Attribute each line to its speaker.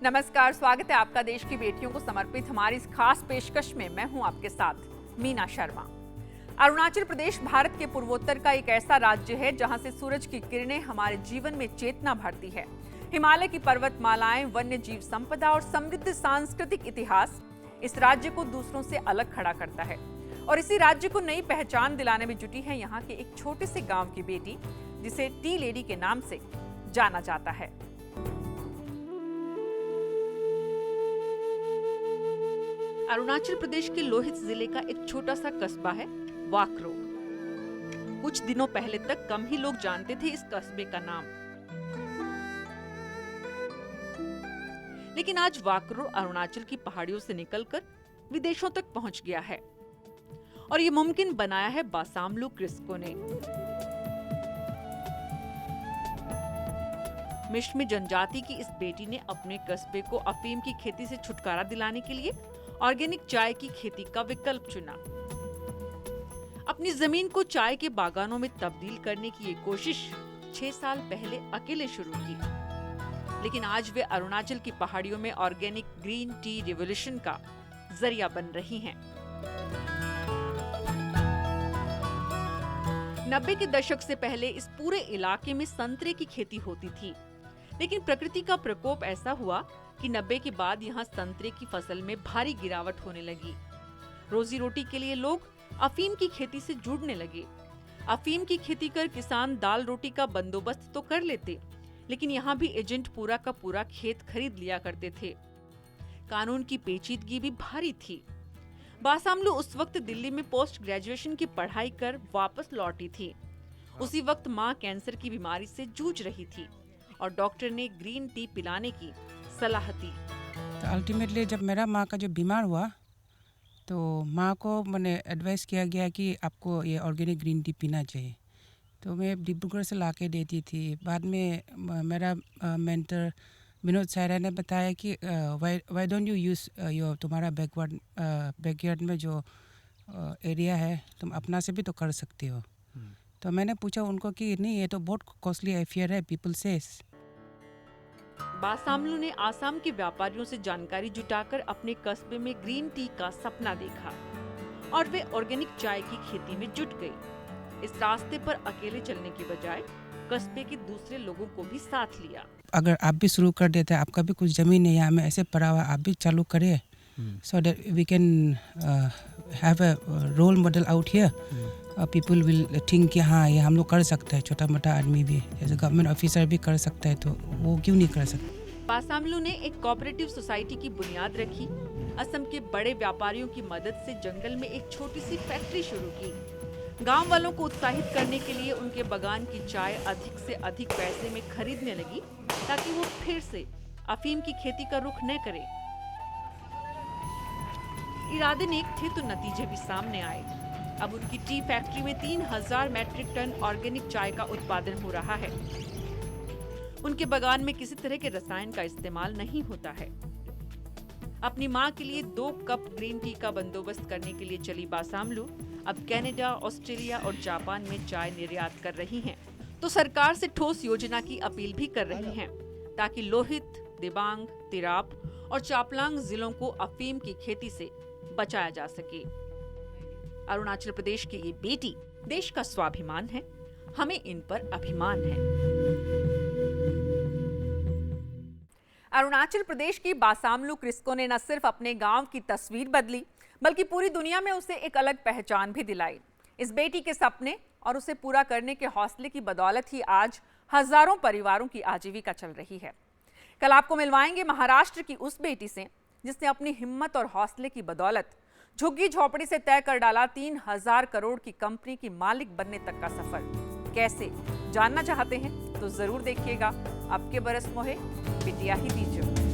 Speaker 1: नमस्कार, स्वागत है आपका देश की बेटियों को समर्पित हमारी इस खास पेशकश में। मैं हूं आपके साथ मीना शर्मा। अरुणाचल प्रदेश भारत के पूर्वोत्तर का एक ऐसा राज्य है जहां से सूरज की किरणें हमारे जीवन में चेतना भरती है। हिमालय की पर्वतमालाएं, वन्य जीव संपदा और समृद्ध सांस्कृतिक इतिहास इस राज्य को दूसरों से अलग खड़ा करता है। और इसी राज्य को नई पहचान दिलाने में जुटी है यहाँ के एक छोटे से गाँव की बेटी, जिसे टी लेडी के नाम से जाना जाता है। अरुणाचल प्रदेश के लोहित जिले का एक छोटा सा कस्बा है वाक्रो। कुछ दिनों पहले तक कम ही लोग जानते थे इस कस्बे का नाम, लेकिन आज वाक्रो अरुणाचल की पहाड़ियों से निकलकर विदेशों तक पहुंच गया है। और ये मुमकिन बनाया है बासामलू क्रिस्को ने। मिश्मी जनजाति की इस बेटी ने अपने कस्बे को अफीम की खेती से छुटकारा दिलाने के लिए ऑर्गेनिक चाय की खेती का विकल्प चुना। अपनी जमीन को चाय के बागानों में तब्दील करने की ये कोशिश 6 साल पहले अकेले शुरू की, लेकिन आज वे अरुणाचल की पहाड़ियों में ऑर्गेनिक ग्रीन टी रिवॉल्यूशन का जरिया बन रही हैं। 90 के दशक से पहले इस पूरे इलाके में संतरे की खेती होती थी, लेकिन प्रकृति का प्रकोप ऐसा हुआ कि 90 के बाद यहाँ संतरे की फसल में भारी गिरावट होने लगी। रोजी रोटी के लिए लोग अफीम की खेती से जुड़ने लगे। अफीम की खेती कर किसान दाल रोटी का बंदोबस्त तो कर लेते, लेकिन यहाँ भी एजेंट पूरा का पूरा खेत खरीद लिया करते थे। कानून की पेचीदगी भी भारी थी। बासामलू उस वक्त दिल्ली में पोस्ट ग्रेजुएशन की पढ़ाई कर वापस लौटी थी। उसी वक्त माँ कैंसर की बीमारी से जूझ रही थी और डॉक्टर ने ग्रीन टी पिलाने की सलाह दी।
Speaker 2: तो अल्टीमेटली जब मेरा माँ का जो बीमार हुआ तो माँ को मैंने एडवाइस किया गया कि आपको ये ऑर्गेनिक ग्रीन टी पीना चाहिए। तो मैं डिब्रूगढ़ से ला के देती थी। बाद में मेरा मेंटर विनोद सायरा ने बताया कि why don't you use your तुम्हारा बैकयार्ड में जो एरिया है तुम अपना से भी तो कर सकते हो। तो मैंने पूछा उनको कि नहीं, ये तो बहुत कॉस्टली अफेयर है, पीपल सेस।
Speaker 1: बासामलू ने आसाम के व्यापारियों से जानकारी जुटाकर अपने कस्बे में ग्रीन टी का सपना देखा और वे ऑर्गेनिक चाय की खेती में जुट गई। इस रास्ते पर अकेले चलने की बजाय कस्बे के दूसरे लोगों को भी साथ लिया।
Speaker 2: अगर आप भी शुरू कर देते, आपका भी कुछ जमीन है यहाँ में ऐसे पड़ा हुआ, आप भी चालू करिए, so that we can have a role model out here. People will think कि हाँ ये हम लोग कर सकते हैं, छोटा मोटा आदमी भी, जैसे गवर्नमेंट ऑफिसर भी कर सकता है, तो वो क्यों नहीं कर सकते।
Speaker 1: बासामलू ने एक कोऑपरेटिव सोसाइटी की बुनियाद रखी। असम के बड़े व्यापारियों की मदद से जंगल में एक छोटी सी फैक्ट्री शुरू की। गांव वालों को उत्साहित करने के लिए उनके बगान की चाय अधिक से अधिक पैसे में खरीदने लगी, ताकि वो फिर से अफीम की खेती का रुख न करे। इरादे नेक थे तो नतीजे भी सामने आए। अब उनकी टी फैक्ट्री में 3000 मैट्रिक टन ऑर्गेनिक चाय का उत्पादन हो रहा है। उनके बगान में किसी तरह के रसायन का इस्तेमाल नहीं होता है। अपनी माँ के लिए 2 कप ग्रीन टी का बंदोबस्त करने के लिए चली बासामलू अब कनाडा, ऑस्ट्रेलिया और जापान में चाय निर्यात कर रही हैं। तो सरकार से ठोस योजना की अपील भी कर रही हैं, ताकि लोहित, दिबांग, तिराप और चापलांग जिलों को अफीम की खेती से बचाया जा सके। अरुणाचल प्रदेश की ये बेटी देश का स्वाभिमान है, हमें इन पर अभिमान है। अरुणाचल प्रदेश की बासामलू क्रिस्को ने न सिर्फ अपने गांव की तस्वीर बदली, बल्कि पूरी दुनिया में उसे एक अलग पहचान भी दिलाई। इस बेटी के सपने और उसे पूरा करने के हौसले की बदौलत ही आज हजारों परिवारों की आजीविका चल रही है। कल आपको मिलवाएंगे महाराष्ट्र की उस बेटी से जिसने अपनी हिम्मत और हौसले की बदौलत झुग्गी झोपड़ी से तय कर डाला 3000 करोड़ की कंपनी की मालिक बनने तक का सफर। कैसे, जानना चाहते हैं तो जरूर देखिएगा अब के बरस मोहे बिटिया ही दीजिए।